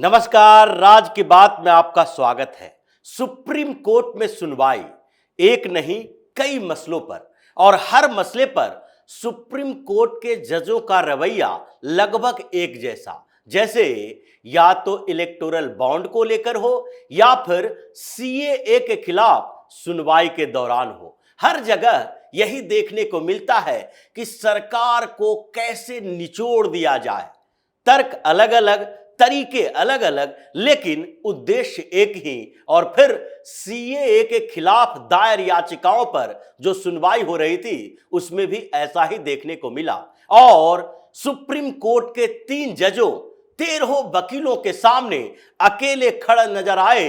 नमस्कार, राज की बात में आपका स्वागत है। सुप्रीम कोर्ट में सुनवाई एक नहीं कई मसलों पर और हर मसले पर सुप्रीम कोर्ट के जजों का रवैया लगभग एक जैसा, जैसे या तो इलेक्टोरल बॉन्ड को लेकर हो या फिर सीएए के खिलाफ सुनवाई के दौरान हो। हर जगह यही देखने को मिलता है कि सरकार को कैसे निचोड़ दिया जाए। तर्क अलग अलग, तरीके अलग अलग, लेकिन उद्देश्य एक ही। और फिर सीएए के खिलाफ दायर याचिकाओं पर जो सुनवाई हो रही थी उसमें भी ऐसा ही देखने को मिला। और सुप्रीम कोर्ट के 3 जजों 13 वकीलों के सामने अकेले खड़े नजर आए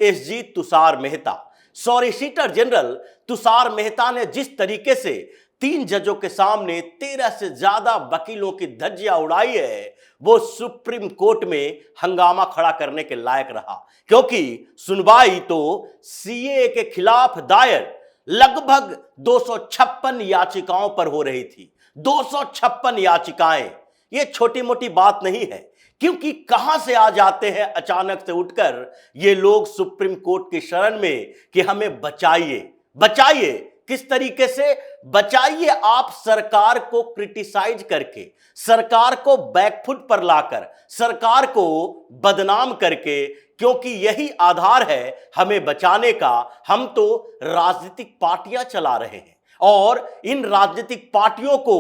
SG Tushar Mehta. Solicitor general Tushar Mehta ने जिस तरीके से 3 जजों के सामने 13 से ज्यादा वकीलों की धज्जियां उड़ाई है, वो सुप्रीम कोर्ट में हंगामा खड़ा करने के लायक रहा, क्योंकि सुनवाई तो सीएए के खिलाफ दायर लगभग 256 याचिकाओं पर हो रही थी। 256 याचिकाएं, ये छोटी मोटी बात नहीं है, क्योंकि कहां से आ जाते हैं अचानक से उठकर ये लोग सुप्रीम कोर्ट की शरण में कि हमें बचाइए। बचाइए किस तरीके से? बचाइए आप सरकार को क्रिटिसाइज करके, सरकार को बैकफुट पर लाकर, सरकार को बदनाम करके, क्योंकि यही आधार है हमें बचाने का। हम तो राजनीतिक पार्टियां चला रहे हैं और इन राजनीतिक पार्टियों को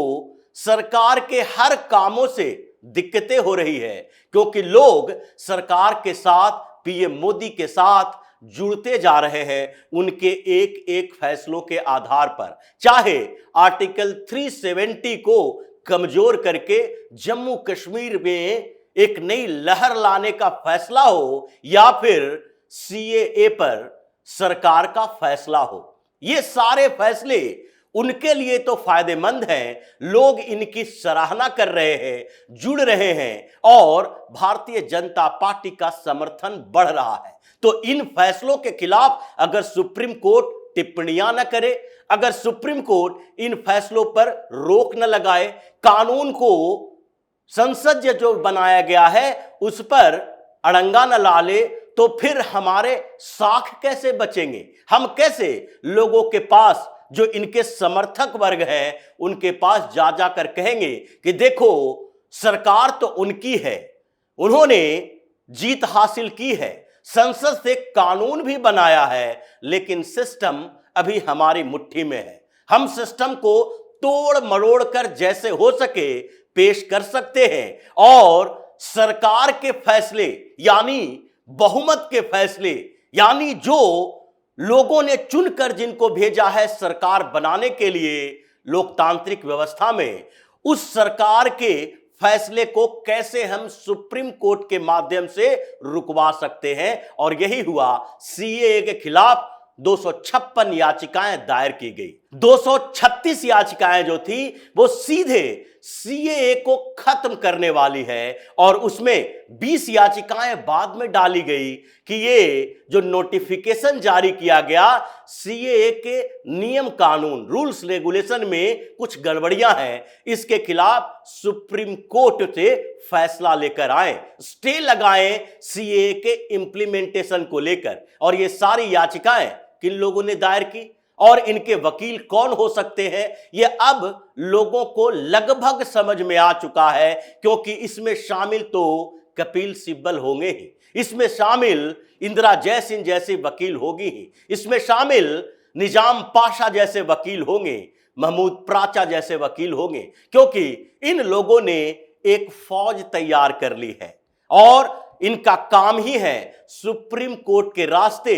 सरकार के हर कामों से दिक्कतें हो रही है, क्योंकि लोग सरकार के साथ, पीएम मोदी के साथ जुड़ते जा रहे हैं उनके एक एक फैसलों के आधार पर। चाहे आर्टिकल 370 को कमजोर करके जम्मू कश्मीर में एक नई लहर लाने का फैसला हो या फिर सीएए पर सरकार का फैसला हो, ये सारे फैसले उनके लिए तो फायदेमंद हैं। लोग इनकी सराहना कर रहे हैं, जुड़ रहे हैं और भारतीय जनता पार्टी का समर्थन बढ़ रहा है। तो इन फैसलों के खिलाफ अगर सुप्रीम कोर्ट टिप्पणियां न करे, अगर सुप्रीम कोर्ट इन फैसलों पर रोक न लगाए, कानून को संसद जो बनाया गया है उस पर अड़ंगा न ला ले, तो फिर हमारे साख कैसे बचेंगे? हम कैसे लोगों के पास, जो इनके समर्थक वर्ग है, उनके पास जा जाकर कहेंगे कि देखो सरकार तो उनकी है, उन्होंने जीत हासिल की है, संसद से कानून भी बनाया है, लेकिन सिस्टम अभी हमारी मुट्ठी में है। हम सिस्टम को तोड़ मरोड़ कर जैसे हो सके पेश कर सकते हैं और सरकार के फैसले यानी बहुमत के फैसले, यानी जो लोगों ने चुनकर जिनको भेजा है सरकार बनाने के लिए लोकतांत्रिक व्यवस्था में, उस सरकार के फैसले को कैसे हम सुप्रीम कोर्ट के माध्यम से रुकवा सकते हैं। और यही हुआ, सीएए के खिलाफ 256 याचिकाएं दायर की गई। 236 याचिकाएं जो थी वो सीधे सीएए को खत्म करने वाली है और उसमें 20 याचिकाएं बाद में डाली गई कि ये जो नोटिफिकेशन जारी किया गया सीएए के नियम कानून, रूल्स रेगुलेशन में कुछ गड़बड़ियां हैं, इसके खिलाफ सुप्रीम कोर्ट से फैसला लेकर आए, स्टे लगाएं सीएए के इंप्लीमेंटेशन को लेकर। और ये सारी याचिकाएं किन लोगों ने दायर की और इनके वकील कौन हो सकते हैं, ये अब लोगों को लगभग समझ में आ चुका है, क्योंकि इसमें शामिल तो कपिल सिब्बल होंगे ही, इसमें शामिल इंदिरा जयसिंह जैसे वकील होगी ही, इसमें शामिल निजाम पाशा जैसे वकील होंगे, महमूद प्राचा जैसे वकील होंगे, क्योंकि इन लोगों ने एक फौज तैयार कर ली है और इनका काम ही है सुप्रीम कोर्ट के रास्ते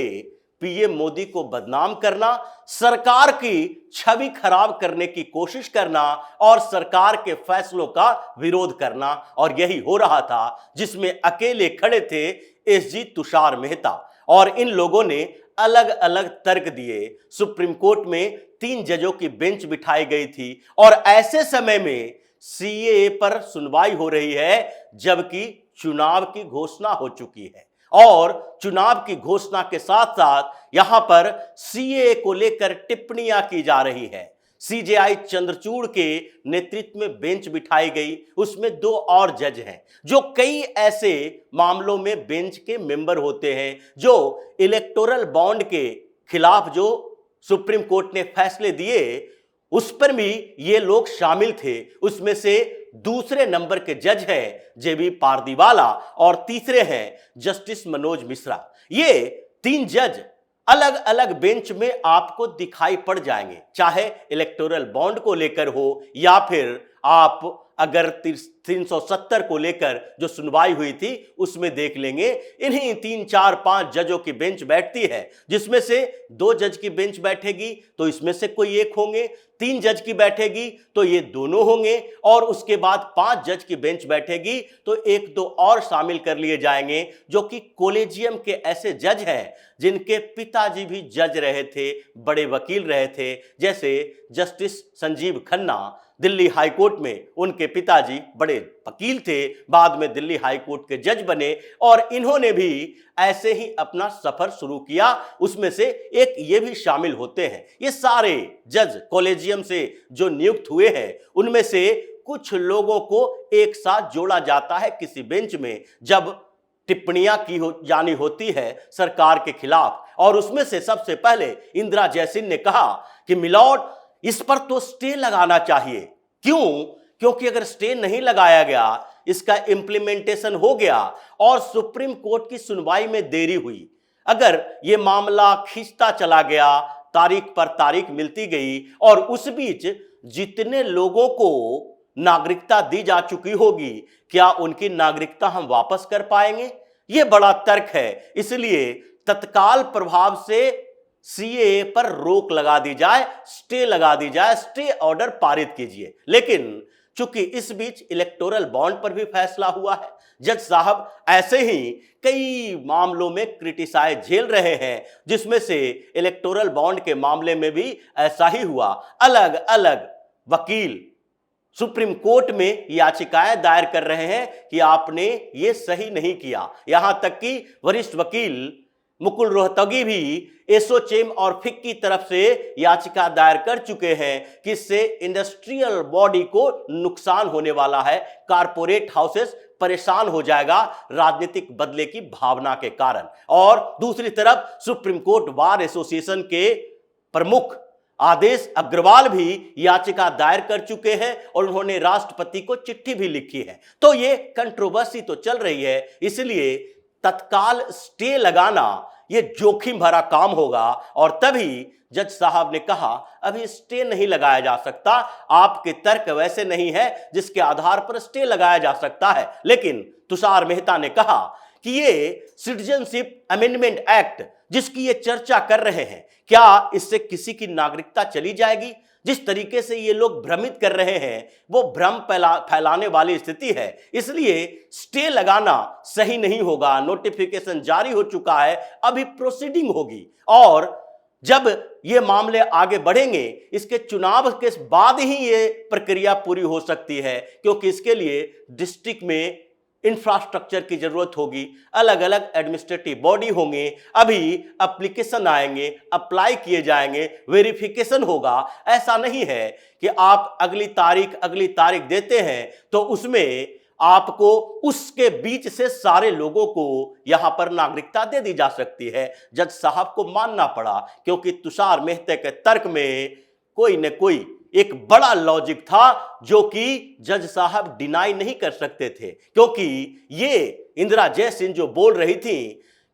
पीएम मोदी को बदनाम करना, सरकार की छवि खराब करने की कोशिश करना और सरकार के फैसलों का विरोध करना। और यही हो रहा था, जिसमें अकेले खड़े थे एसजी तुषार मेहता और इन लोगों ने अलग अलग तर्क दिए। सुप्रीम कोर्ट में 3 जजों की बेंच बिठाई गई थी और ऐसे समय में सीएए पर सुनवाई हो रही है, जबकि चुनाव की घोषणा हो चुकी है और चुनाव की घोषणा के साथ साथ यहां पर सीएए को लेकर टिप्पणियां की जा रही है। सीजेआई चंद्रचूड़ के नेतृत्व में बेंच बिठाई गई। उसमें 2 और जज हैं जो कई ऐसे मामलों में बेंच के मेंबर होते हैं जो इलेक्टोरल बॉन्ड के खिलाफ जो सुप्रीम कोर्ट ने फैसले दिए उस पर भी ये लोग शामिल थे। उसमें से दूसरे नंबर के जज हैं जेबी पारदीवाला और तीसरे हैं जस्टिस मनोज मिश्रा। ये 3 जज अलग अलग बेंच में आपको दिखाई पड़ जाएंगे, चाहे इलेक्टोरल बॉन्ड को लेकर हो या फिर आप अगर 370 को लेकर जो सुनवाई हुई थी उसमें देख लेंगे। इन्हीं 3, 4, 5 जजों की बेंच बैठती है, जिसमें से 2 जज की बेंच बैठेगी तो इसमें से कोई एक होंगे, 3 जज की बैठेगी तो ये दोनों होंगे, और उसके बाद 5 जज की बेंच बैठेगी तो 1-2 और शामिल कर लिए जाएंगे जो कि कॉलेजियम के ऐसे जज हैं जिनके पिताजी भी जज रहे थे, बड़े वकील रहे थे। जैसे justice Sanjeev Khanna Delhi high court में, उनके पिताजी बड़े वकील थे, बाद में दिल्ली हाई कोर्ट के जज बने और इन्होंने भी ऐसे ही अपना सफर शुरू किया। उसमें से एक ये भी शामिल होते हैं। ये सारे जज कॉलेजियम से जो नियुक्त हुए हैं उनमें से कुछ लोगों को एक साथ जोड़ा जाता है किसी बेंच में जब टिप्पणियां जानी होती है सरकार के खिलाफ, और उसमें से सबसे पहले इंदिरा जयसिंह ने कहा कि मिलॉर्ड इस पर तो स्टे लगाना चाहिए। क्यों? क्योंकि अगर स्टे नहीं लगाया गया, इसका इंप्लीमेंटेशन हो गया और सुप्रीम कोर्ट की सुनवाई में देरी हुई, अगर यह मामला खींचता चला गया, तारीख पर तारीख मिलती गई और उस बीच जितने लोगों को नागरिकता दी जा चुकी होगी, क्या उनकी नागरिकता हम वापस कर पाएंगे? यह बड़ा तर्क है। इसलिए तत्काल प्रभाव से सीएए पर रोक लगा दी जाए, स्टे लगा दी जाए, स्टे ऑर्डर पारित कीजिए। लेकिन चूंकि इस बीच इलेक्टोरल बॉन्ड पर भी फैसला हुआ है, जज साहब ऐसे ही कई मामलों में क्रिटिसाइज झेल रहे हैं, जिसमें से इलेक्टोरल बॉन्ड के मामले में भी ऐसा ही हुआ। अलग अलग वकील सुप्रीम कोर्ट में याचिकाएं दायर कर रहे हैं कि आपने ये सही नहीं किया। यहां तक कि वरिष्ठ वकील मुकुल रोहतगी भी एसोचेम और फिक की तरफ से याचिका दायर कर चुके हैं कि इससे इंडस्ट्रियल बॉडी को नुकसान होने वाला है, कारपोरेट हाउसेस परेशान हो जाएगा राजनीतिक बदले की भावना के कारण। और दूसरी तरफ सुप्रीम कोर्ट बार एसोसिएशन के प्रमुख आदेश अग्रवाल भी याचिका दायर कर चुके हैं और उन्होंने राष्ट्रपति को चिट्ठी भी लिखी है। तो ये कंट्रोवर्सी तो चल रही है, इसलिए तत्काल स्टे लगाना ये जोखिम भरा काम होगा। और तभी जज साहब ने कहा अभी स्टे नहीं लगाया जा सकता, आपके तर्क वैसे नहीं है जिसके आधार पर स्टे लगाया जा सकता है। लेकिन तुषार मेहता ने कहा कि ये सिटीजनशिप अमेंडमेंट एक्ट जिसकी ये चर्चा कर रहे हैं, क्या इससे किसी की नागरिकता चली जाएगी? जिस तरीके से ये लोग भ्रमित कर रहे हैं वो भ्रम फैलाने वाली स्थिति है, इसलिए स्टे लगाना सही नहीं होगा। नोटिफिकेशन जारी हो चुका है, अभी प्रोसीडिंग होगी और जब ये मामले आगे बढ़ेंगे इसके चुनाव के बाद ही ये प्रक्रिया पूरी हो सकती है, क्योंकि इसके लिए डिस्ट्रिक्ट में इंफ्रास्ट्रक्चर की जरूरत होगी, अलग अलग एडमिनिस्ट्रेटिव बॉडी होंगे, अभी एप्लीकेशन आएंगे, अप्लाई किए जाएंगे, वेरिफिकेशन होगा। ऐसा नहीं है कि आप अगली तारीख देते हैं तो उसमें आपको उसके बीच से सारे लोगों को यहां पर नागरिकता दे दी जा सकती है। जज साहब को मानना पड़ा क्योंकि तुषार मेहता के तर्क में कोई न कोई एक बड़ा लॉजिक था जो कि जज साहब डिनाई नहीं कर सकते थे, क्योंकि ये इंदिरा जयसिंह जो बोल रही थी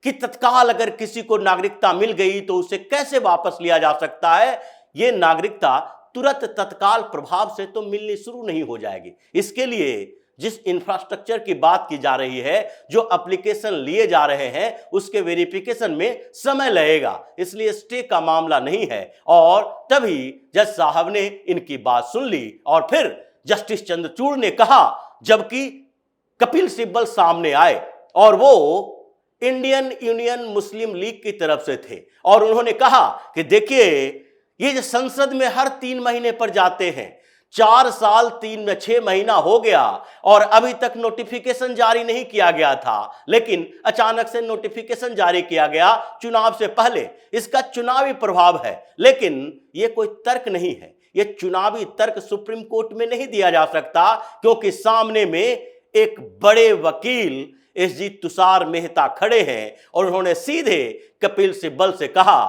कि तत्काल अगर किसी को नागरिकता मिल गई तो उसे कैसे वापस लिया जा सकता है, ये नागरिकता तुरंत तत्काल प्रभाव से तो मिलनी शुरू नहीं हो जाएगी। इसके लिए जिस इंफ्रास्ट्रक्चर की बात की जा रही है, जो एप्लीकेशन लिए जा रहे हैं, उसके वेरिफिकेशन में समय लगेगा, इसलिए स्टे का मामला नहीं है। और तभी जज साहब ने इनकी बात सुन ली और फिर जस्टिस चंद्रचूड़ ने कहा, जबकि कपिल सिब्बल सामने आए और वो इंडियन यूनियन मुस्लिम लीग की तरफ से थे और उन्होंने कहा कि देखिए ये जो संसद में हर 3 महीने पर जाते हैं, 4 साल 6 महीना हो गया और अभी तक नोटिफिकेशन जारी नहीं किया गया था, लेकिन अचानक से नोटिफिकेशन जारी किया गया चुनाव से पहले। इसका चुनावी प्रभाव है, लेकिन यह कोई तर्क नहीं है। ये चुनावी तर्क सुप्रीम कोर्ट में नहीं दिया जा सकता, क्योंकि सामने में एक बड़े वकील एसजी तुषार मेहता खड़े हैं और उन्होंने सीधे कपिल सिब्बल से कहा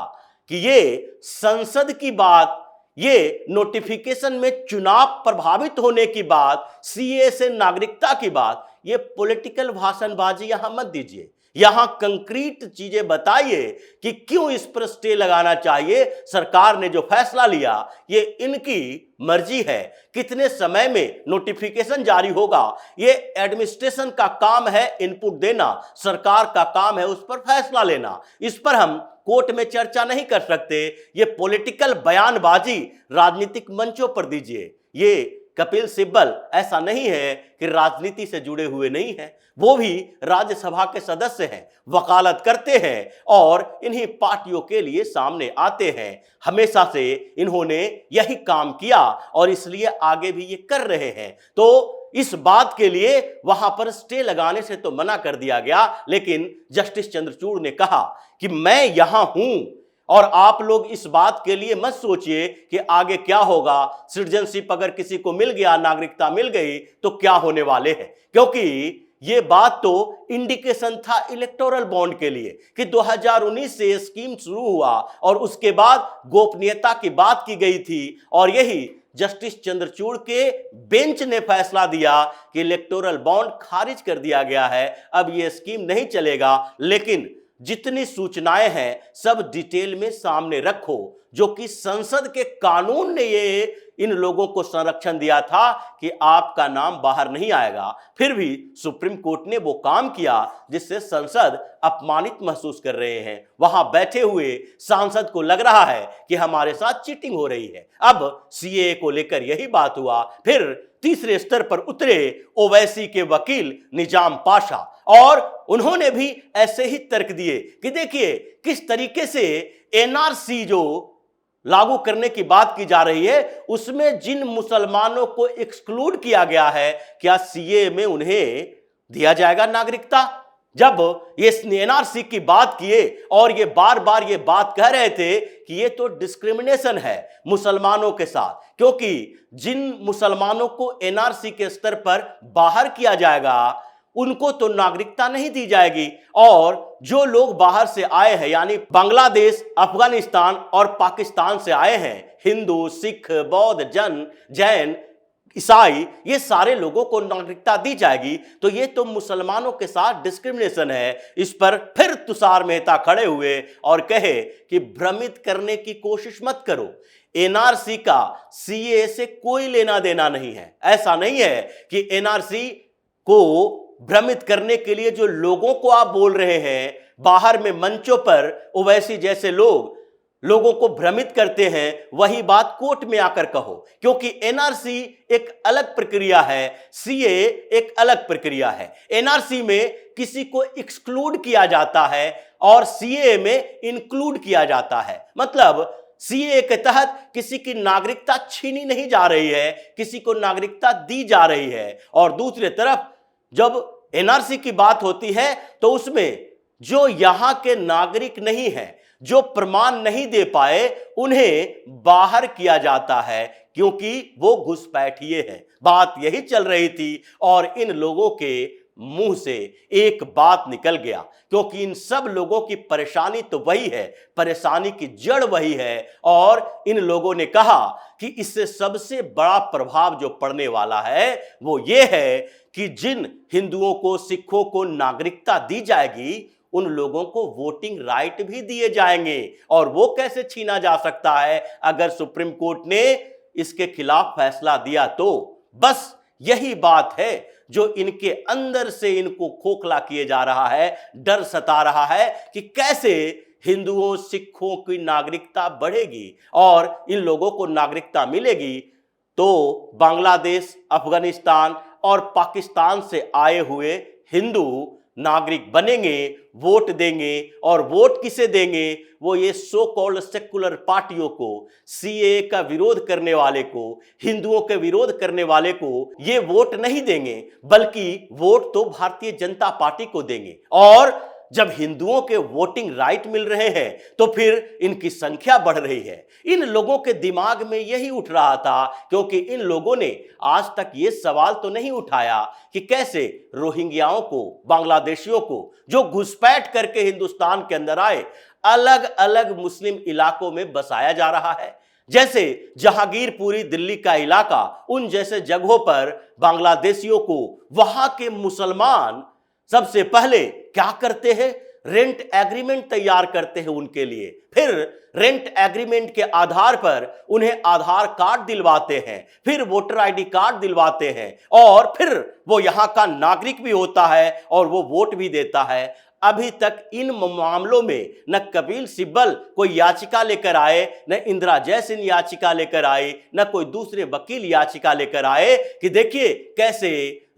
कि ये संसद की बात, ये नोटिफिकेशन में चुनाव प्रभावित होने की बात, सीए से नागरिकता की बात, ये पॉलिटिकल भाषणबाजी यहां मत दीजिए। यहां कंक्रीट चीजें बताइए कि क्यों इस पर स्टे लगाना चाहिए। सरकार ने जो फैसला लिया ये इनकी मर्जी है, कितने समय में नोटिफिकेशन जारी होगा ये एडमिनिस्ट्रेशन का काम है, इनपुट देना सरकार का काम है, उस पर फैसला लेना। इस पर हम कोर्ट में चर्चा नहीं कर सकते। ये पॉलिटिकल बयानबाजी राजनीतिक मंचों पर दीजिए। ये कपिल सिब्बल ऐसा नहीं है कि राजनीति से जुड़े हुए नहीं है, वो भी राज्यसभा के सदस्य हैं, वकालत करते हैं और इन्हीं पार्टियों के लिए सामने आते हैं। हमेशा से इन्होंने यही काम किया और इसलिए आगे भी ये कर रहे हैं। तो इस बात के लिए वहां पर स्टे लगाने से तो मना कर दिया गया, लेकिन जस्टिस चंद्रचूड़ ने कहा कि मैं यहां हूं और आप लोग इस बात के लिए मत सोचिए कि आगे क्या होगा। सिटीजनशिप अगर किसी को मिल गया, नागरिकता मिल गई तो क्या होने वाले हैं, क्योंकि ये बात तो इंडिकेशन था इलेक्टोरल बॉन्ड के लिए कि 2019 से स्कीम शुरू हुआ और उसके बाद गोपनीयता की बात की गई थी और यही जस्टिस चंद्रचूड़ के बेंच ने फैसला दिया कि इलेक्टोरल बॉन्ड खारिज कर दिया गया है, अब ये स्कीम नहीं चलेगा। लेकिन जितनी सूचनाएं हैं सब डिटेल में सामने रखो, जो कि संसद के कानून ने ये इन लोगों को संरक्षण दिया था कि आपका नाम बाहर नहीं आएगा। फिर भी सुप्रीम कोर्ट ने वो काम किया जिससे संसद अपमानित महसूस कर रहे हैं। वहां बैठे हुए सांसद को लग रहा है कि हमारे साथ चीटिंग हो रही है। अब सीएए को लेकर यही बात हुआ। फिर तीसरे स्तर पर उतरे ओवैसी के वकील निजाम पाशा और उन्होंने भी ऐसे ही तर्क दिए कि देखिए किस तरीके से एनआरसी जो लागू करने की बात की जा रही है उसमें जिन मुसलमानों को एक्सक्लूड किया गया है, क्या सीए में उन्हें दिया जाएगा नागरिकता? जब ये एनआरसी की बात किए और ये बार बार ये बात कह रहे थे कि ये तो डिस्क्रिमिनेशन है मुसलमानों के साथ, क्योंकि जिन मुसलमानों को एनआरसी के स्तर पर बाहर किया जाएगा उनको तो नागरिकता नहीं दी जाएगी और जो लोग बाहर से आए हैं यानी बांग्लादेश, अफगानिस्तान और पाकिस्तान से आए हैं, हिंदू, सिख, बौद्ध, जैन, ईसाई, ये सारे लोगों को नागरिकता दी जाएगी। तो ये तो मुसलमानों के साथ डिस्क्रिमिनेशन है। इस पर फिर तुषार मेहता खड़े हुए और कहे कि भ्रमित करने की कोशिश मत करो, एनआरसी का सीए से कोई लेना देना नहीं है। ऐसा नहीं है कि एनआरसी को भ्रमित करने के लिए जो लोगों को आप बोल रहे हैं बाहर में मंचों पर ओवैसी जैसे लोगों को भ्रमित करते हैं, वही बात कोर्ट में आकर कहो, क्योंकि एनआरसी एक अलग प्रक्रिया है, सीए एक अलग प्रक्रिया है। एनआरसी में किसी को एक्सक्लूड किया जाता है और सीए में इंक्लूड किया जाता है। मतलब सीए के तहत किसी की नागरिकता छीनी नहीं जा रही है, किसी को नागरिकता दी जा रही है। और दूसरी तरफ जब एनआरसी की बात होती है तो उसमें जो यहां के नागरिक नहीं है, जो प्रमाण नहीं दे पाए, उन्हें बाहर किया जाता है क्योंकि वो घुसपैठिए हैं। बात यही चल रही थी और इन लोगों के मुंह से एक बात निकल गया, क्योंकि इन सब लोगों की परेशानी तो वही है, परेशानी की जड़ वही है। और इन लोगों ने कहा कि इससे सबसे बड़ा प्रभाव जो पड़ने वाला है वो ये है कि जिन हिंदुओं को, सिखों को नागरिकता दी जाएगी उन लोगों को वोटिंग राइट भी दिए जाएंगे। और वो कैसे छीना जा सकता है अगर सुप्रीम कोर्ट ने इसके खिलाफ फैसला दिया तो। बस यही बात है जो इनके अंदर से इनको खोखला किए जा रहा है, डर सता रहा है कि कैसे हिंदुओं, सिखों की नागरिकता बढ़ेगी और इन लोगों को नागरिकता मिलेगी तो बांग्लादेश, अफगानिस्तान और पाकिस्तान से आए हुए हिंदू नागरिक बनेंगे, वोट देंगे। और वोट किसे देंगे? वो ये सो कॉल्ड सेकुलर पार्टियों को, सीए का विरोध करने वाले को, हिंदुओं के विरोध करने वाले को ये वोट नहीं देंगे, बल्कि वोट तो भारतीय जनता पार्टी को देंगे। और जब हिंदुओं के वोटिंग राइट मिल रहे हैं तो फिर इनकी संख्या बढ़ रही है। इन लोगों के दिमाग में यही उठ रहा था, क्योंकि इन लोगों ने आज तक ये सवाल तो नहीं उठाया कि कैसे रोहिंग्याओं को, बांग्लादेशियों को जो घुसपैठ करके हिंदुस्तान के अंदर आए, अलग अलग मुस्लिम इलाकों में बसाया जा रहा है। जैसे जहांगीरपुरी दिल्ली का इलाका, उन जैसे जगहों पर बांग्लादेशियों को वहां के मुसलमान सबसे पहले क्या करते हैं, रेंट एग्रीमेंट तैयार करते हैं उनके लिए, फिर रेंट एग्रीमेंट के आधार पर उन्हें आधार कार्ड दिलवाते हैं, फिर वोटर आईडी कार्ड दिलवाते हैं, और फिर वो यहां का नागरिक भी होता है और वो वोट भी देता है। अभी तक इन मामलों में न कपिल सिब्बल कोई याचिका लेकर आए, न इंदिरा जयसिंह याचिका लेकर आए, न कोई दूसरे वकील याचिका लेकर आए कि देखिए कैसे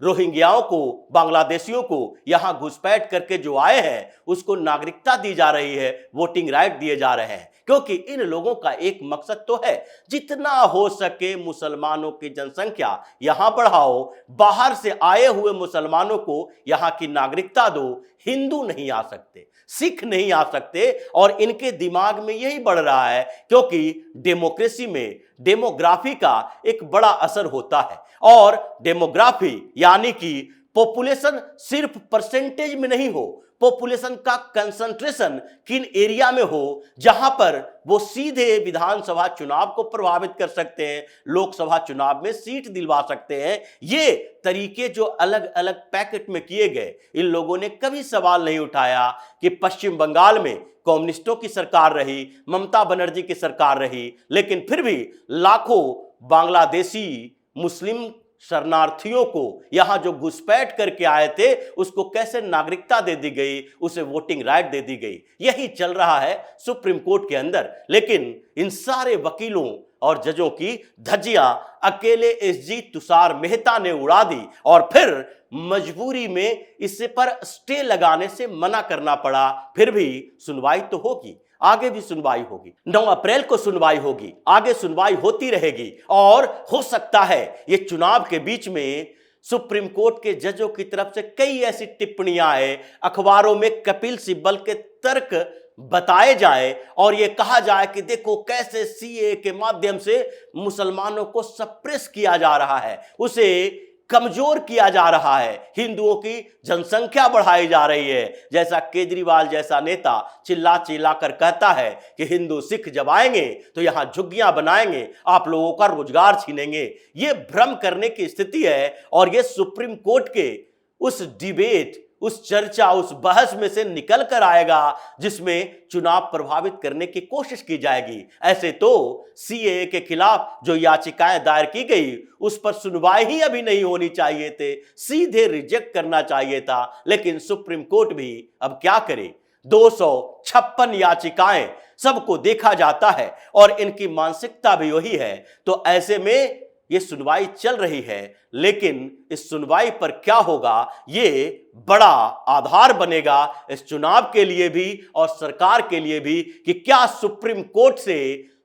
रोहिंग्याओं को, बांग्लादेशियों को यहां घुसपैठ करके जो आए हैं उसको नागरिकता दी जा रही है, वोटिंग राइट दिए जा रहे हैं। क्योंकि इन लोगों का एक मकसद तो है, जितना हो सके मुसलमानों की जनसंख्या यहां बढ़ाओ, बाहर से आए हुए मुसलमानों को यहां की नागरिकता दो। हिंदू नहीं आ सकते, सिख नहीं आ सकते, और इनके दिमाग में यही बढ़ रहा है, क्योंकि डेमोक्रेसी में डेमोग्राफी का एक बड़ा असर होता है। और डेमोग्राफी यानी कि पॉपुलेशन सिर्फ परसेंटेज में नहीं हो, पॉपुलेशन का कंसंट्रेशन किन एरिया में हो, जहां पर वो सीधे विधानसभा चुनाव को प्रभावित कर सकते हैं, लोकसभा चुनाव में सीट दिलवा सकते हैं। ये तरीके जो अलग अलग पैकेट में किए गए, इन लोगों ने कभी सवाल नहीं उठाया कि पश्चिम बंगाल में कम्युनिस्टों की सरकार रही, ममता बनर्जी की सरकार रही, लेकिन फिर भी लाखों बांग्लादेशी मुस्लिम शरणार्थियों को यहां जो घुसपैठ करके आए थे उसको कैसे नागरिकता दे दी गई, उसे वोटिंग राइट दे दी गई। यही चल रहा है सुप्रीम कोर्ट के अंदर। लेकिन इन सारे वकीलों और जजों की धज्जियां अकेले एसजी तुषार मेहता ने उड़ा दी, और फिर मजबूरी में इससे पर स्टे लगाने से मना करना पड़ा। फिर भी सुनवाई तो होगी, आगे भी सुनवाई होगी, 9 अप्रैल को सुनवाई होगी, आगे सुनवाई होती रहेगी। और हो सकता है ये चुनाव के बीच में सुप्रीम कोर्ट के जजों की तरफ से कई ऐसी टिप्पणियां आए, अखबारों में कपिल सिब्बल के तर्क बताए जाए और ये कहा जाए कि देखो कैसे सीए के माध्यम से मुसलमानों को सप्रेस किया जा रहा है, उसे कमजोर किया जा रहा है, हिंदुओं की जनसंख्या बढ़ाई जा रही है। जैसा केजरीवाल जैसा नेता चिल्ला चिल्ला कर कहता है कि हिंदू सिख जब आएंगे तो यहां झुग्गियां बनाएंगे, आप लोगों का रोजगार छीनेंगे। ये भ्रम करने की स्थिति है, और ये सुप्रीम कोर्ट के उस डिबेट, उस चर्चा, उस बहस में से निकल कर आएगा जिसमें चुनाव प्रभावित करने की कोशिश की जाएगी। ऐसे तो सीएए के खिलाफ जो याचिकाएं दायर की गई उस पर सुनवाई ही अभी नहीं होनी चाहिए थे, सीधे रिजेक्ट करना चाहिए था। लेकिन सुप्रीम कोर्ट भी अब क्या करे, 256 याचिकाएं, सबको देखा जाता है और इनकी मानसिकता भी वही है। तो ऐसे में ये सुनवाई चल रही है, लेकिन इस सुनवाई पर क्या होगा ये बड़ा आधार बनेगा इस चुनाव के लिए भी और सरकार के लिए भी कि क्या सुप्रीम कोर्ट से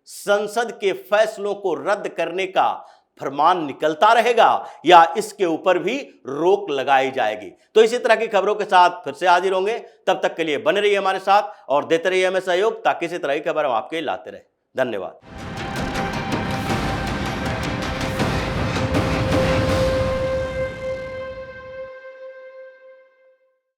संसद के फैसलों को रद्द करने का फरमान निकलता रहेगा या इसके ऊपर भी रोक लगाई जाएगी। तो इसी तरह की खबरों के साथ फिर से हाजिर होंगे, तब तक के लिए बने रहिए हमारे साथ और देते रहिए हमें सहयोग, ताकि इसी तरह की खबर हम आपके लाते रहे। धन्यवाद।